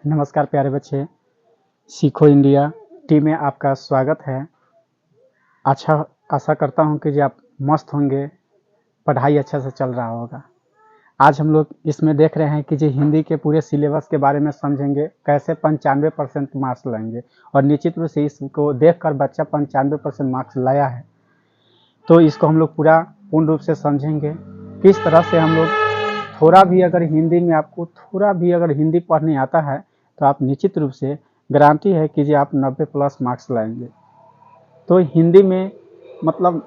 नमस्कार प्यारे बच्चे, सीखो इंडिया टीम में आपका स्वागत है। अच्छा आशा करता हूं कि जी आप मस्त होंगे, पढ़ाई अच्छा से चल रहा होगा। आज हम लोग इसमें देख रहे हैं कि जी हिंदी के पूरे सिलेबस के बारे में समझेंगे, कैसे 95% मार्क्स लाएंगे। और निश्चित रूप से इसको देखकर बच्चा 95% मार्क्स लाया है, तो इसको हम लोग पूरा पूर्ण रूप से समझेंगे। किस तरह से हम लोग थोड़ा भी अगर हिंदी में आपको थोड़ा भी अगर हिंदी पढ़ने आता है तो आप निश्चित रूप से गारंटी है कि जी आप 90+ मार्क्स लाएंगे। तो हिंदी में मतलब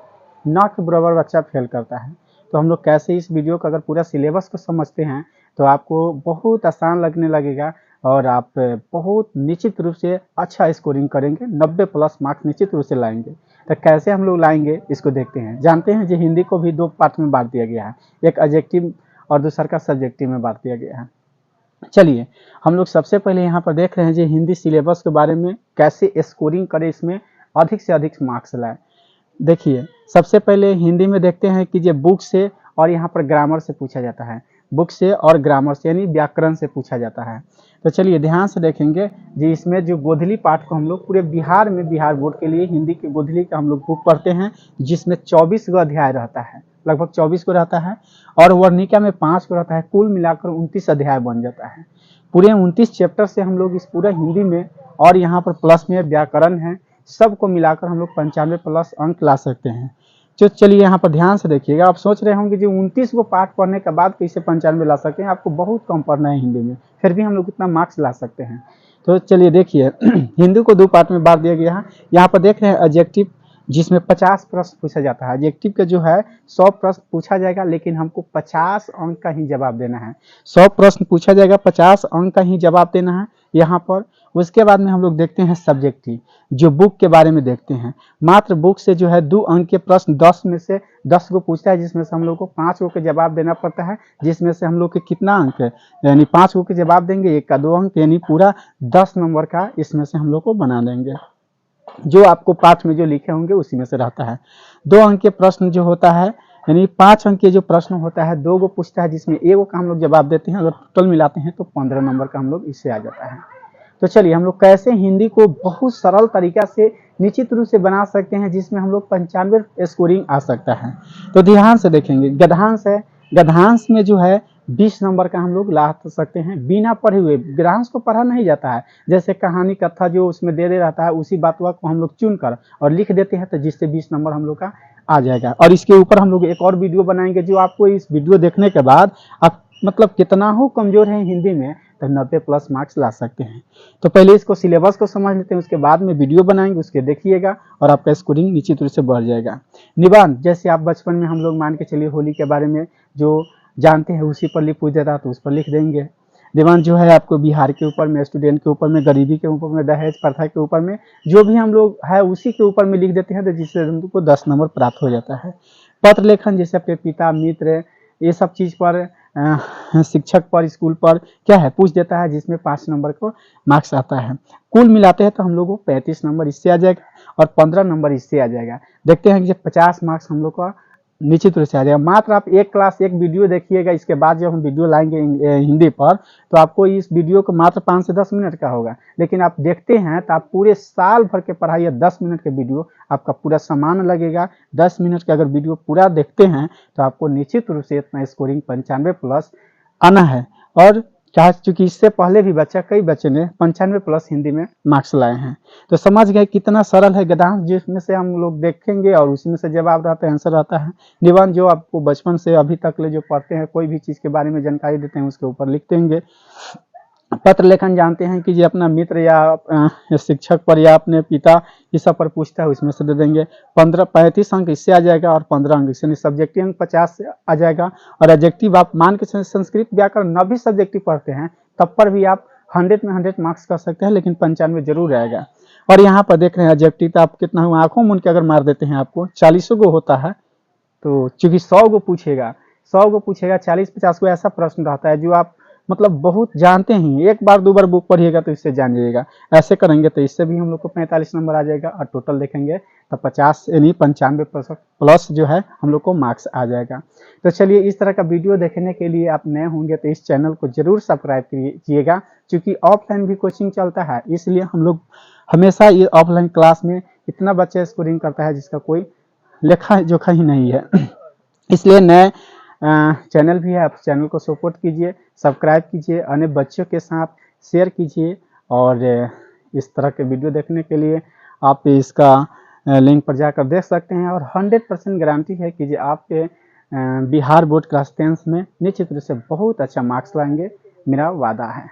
ना के बराबर बच्चा फेल करता है। तो हम लोग कैसे इस वीडियो का अगर पूरा सिलेबस को समझते हैं तो आपको बहुत आसान लगने लगेगा और आप बहुत निश्चित रूप से अच्छा स्कोरिंग करेंगे, 90+ मार्क्स निश्चित रूप से लाएंगे। तो कैसे हम लोग लाएंगे इसको देखते हैं। जानते हैं जी हिंदी को भी दो पार्ट में बांट दिया गया है, एक एडजेक्टिव और दूसरा का सब्जेक्टिव में बांट दिया गया है। चलिए हम लोग सबसे पहले यहाँ पर देख रहे हैं जी हिंदी सिलेबस के बारे में, कैसे स्कोरिंग करें, इसमें अधिक से अधिक मार्क्स लाए। देखिए सबसे पहले हिंदी में देखते हैं कि ये बुक से और यहाँ पर ग्रामर से पूछा जाता है, बुक से और ग्रामर से यानी व्याकरण से पूछा जाता है। तो चलिए ध्यान से देखेंगे जी, इसमें जो गोधली पाठ को हम लोग पूरे बिहार में बिहार बोर्ड के लिए हिंदी की गोधली का हम लोग बुक पढ़ते हैं, जिसमें 24 गो अध्याय रहता है, लगभग 24 को रहता है, और वर्णिका में 5 को रहता है। कुल मिलाकर 29 अध्याय बन जाता है। पूरे 29 चैप्टर से हम लोग इस पूरे हिंदी में, और यहाँ पर प्लस में व्याकरण है, सबको मिलाकर हम लोग 95+ अंक ला सकते हैं। तो चलिए यहाँ पर ध्यान से देखिएगा। आप सोच रहे होंगे जो 29 को पाठ पढ़ने के बाद कैसे 95 ला सकते हैं, आपको बहुत कम पढ़ना है हिंदी में, फिर भी हम लोग कितना मार्क्स ला सकते हैं। तो चलिए देखिए हिंदी को दो पार्ट में बांट दिया गया है। यहाँ पर देख रहे हैं एडजेक्टिव, जिसमें 50 प्रश्न पूछा जाता है। एडजेक्टिव का जो है 100 प्रश्न पूछा जाएगा, लेकिन हमको 50 अंक का ही जवाब देना है। 100 प्रश्न पूछा जाएगा, 50 अंक का ही जवाब देना है यहाँ पर। उसके बाद में हम लोग देखते हैं सब्जेक्टिव, जो बुक के बारे में देखते हैं। मात्र बुक से जो है 2 अंक के प्रश्न 10 में से 10 को पूछता है, जिसमें से हम लोग को 5 को के जवाब देना पड़ता है, जिसमें से हम लोग के कितना अंक है, यानी 5 को के जवाब देंगे, 1 का 2 अंक, यानी पूरा 10 नंबर का इसमें से हम लोग को बना देंगे। जो आपको पाठ में जो लिखे होंगे उसी में से रहता है। 2 अंक के प्रश्न जो होता है, यानी 5 अंक के जो प्रश्न होता है, 2 को पूछता है, जिसमें 1 का हम लोग जवाब देते हैं। अगर टोटल मिलाते हैं तो 15 नंबर का हम लोग इससे आ जाता है। तो चलिए हम लोग कैसे हिंदी को बहुत सरल तरीका से निश्चित रूप से बना सकते हैं, जिसमें हम लोग 95 स्कोरिंग आ सकता है। तो ध्यान से देखेंगे। गद्यांश है, गद्यांश में जो है 20 नंबर का हम लोग ला सकते हैं बिना पढ़े हुए। गद्यांश को पढ़ा नहीं जाता है, जैसे कहानी कथा जो उसमें दे रहता है, उसी बात को हम लोग चुन कर और लिख देते हैं, तो जिससे 20 नंबर हम लोग का आ जाएगा। और इसके ऊपर हम लोग एक और वीडियो बनाएंगे, जो आपको इस वीडियो देखने के बाद आप मतलब कितना हो कमजोर है हिंदी में, तो 90+ मार्क्स ला सकते हैं। तो पहले इसको सिलेबस को समझ लेते हैं, उसके बाद में वीडियो बनाएंगे, उसके देखिएगा और आपका स्कोरिंग निश्चित रूप से बढ़ जाएगा। निबंध, जैसे आप बचपन में हम लोग मान के चलिए होली के बारे में जो जानते हैं उसी पर लिख पूछ देता, तो उस पर लिख देंगे। निबंध जो है आपको बिहार के ऊपर में, स्टूडेंट के ऊपर में, गरीबी के ऊपर में, दहेज प्रथा के ऊपर में, जो भी हम लोग है उसी के ऊपर में लिख देते हैं, तो जिससे हमको 10 नंबर प्राप्त हो जाता है। पत्र लेखन, जैसे अपने पिता मित्र ये सब चीज़ पर, शिक्षक पर, स्कूल पर क्या है पूछ देता है, जिसमें 5 नंबर को मार्क्स आता है। कुल मिलाते हैं तो हम लोग को 35 नंबर इससे आ जाएगा और 15 नंबर इससे आ जाएगा। देखते हैं कि 50 मार्क्स हम लोग का निश्चित रूप से आ जाएगा। मात्र आप एक क्लास एक वीडियो देखिएगा, इसके बाद जब हम वीडियो लाएंगे हिंदी पर, तो आपको इस वीडियो को मात्र 5 से 10 मिनट का होगा, लेकिन आप देखते हैं तो आप पूरे साल भर के पढ़ाई 10 मिनट के वीडियो आपका पूरा समान लगेगा। 10 मिनट का अगर वीडियो पूरा देखते हैं तो आपको निश्चित रूप से इतना स्कोरिंग 95+ आना है। और चाहे चूंकि इससे पहले भी कई बच्चे ने 95+ हिंदी में मार्क्स लाए हैं। तो समझ गए कितना सरल है गद्यांश, जिसमें से हम लोग देखेंगे और उसी में से जवाब रहता है, आंसर रहता है। निबंध जो आपको बचपन से अभी तक ले जो पढ़ते हैं, कोई भी चीज़ के बारे में जानकारी देते हैं उसके ऊपर लिख देंगे। पत्र लेखन जानते हैं कि जी अपना मित्र या शिक्षक पर या अपने पिता ये सब पर पूछता है, उसमें से दे देंगे। 35 अंक इससे आ जाएगा और 15 अंक इससे, सब्जेक्टिव अंक 50 से आ जाएगा। और एडजेक्टिव आप मान के संस्कृत व्याकरण 90 सब्जेक्टिव पढ़ते हैं, तब पर भी आप 100 में 100 मार्क्स कर सकते हैं, लेकिन 95 जरूर आएगा। और यहाँ पर देख रहे हैं एडजेक्टिव, तो आप कितना हुआ, आंखों मुन के अगर मार देते हैं आपको 40 गो होता है, तो चूंकि 100 गो पूछेगा, 100 गो पूछेगा, 40-50 को ऐसा प्रश्न रहता है जो आप मतलब बहुत जानते हैं, एक बार 2 बार बुक पढ़िएगा तो इससे जान जाइएगा। ऐसे करेंगे तो इससे भी हम लोग को 45 नंबर आ जाएगा। और टोटल देखेंगे तो 50 यानी 95% प्लस जो है हम लोग को मार्क्स आ जाएगा। तो चलिए, इस तरह का वीडियो देखने के लिए आप नए होंगे तो इस चैनल को जरूर सब्सक्राइब कीजिएगा, क्योंकि ऑफलाइन भी कोचिंग चलता है, इसलिए हम लोग हमेशा ये ऑफलाइन क्लास में इतना बच्चा स्कोरिंग करता है जिसका कोई लेखा जोखा ही नहीं है। इसलिए नए चैनल भी है, आप चैनल को सपोर्ट कीजिए, सब्सक्राइब कीजिए, अन्य बच्चों के साथ शेयर कीजिए। और इस तरह के वीडियो देखने के लिए आप इसका लिंक पर जाकर देख सकते हैं। और 100% गारंटी है कि आपके बिहार बोर्ड क्लास 10th में निश्चित रूप से बहुत अच्छा मार्क्स लाएंगे, मेरा वादा है।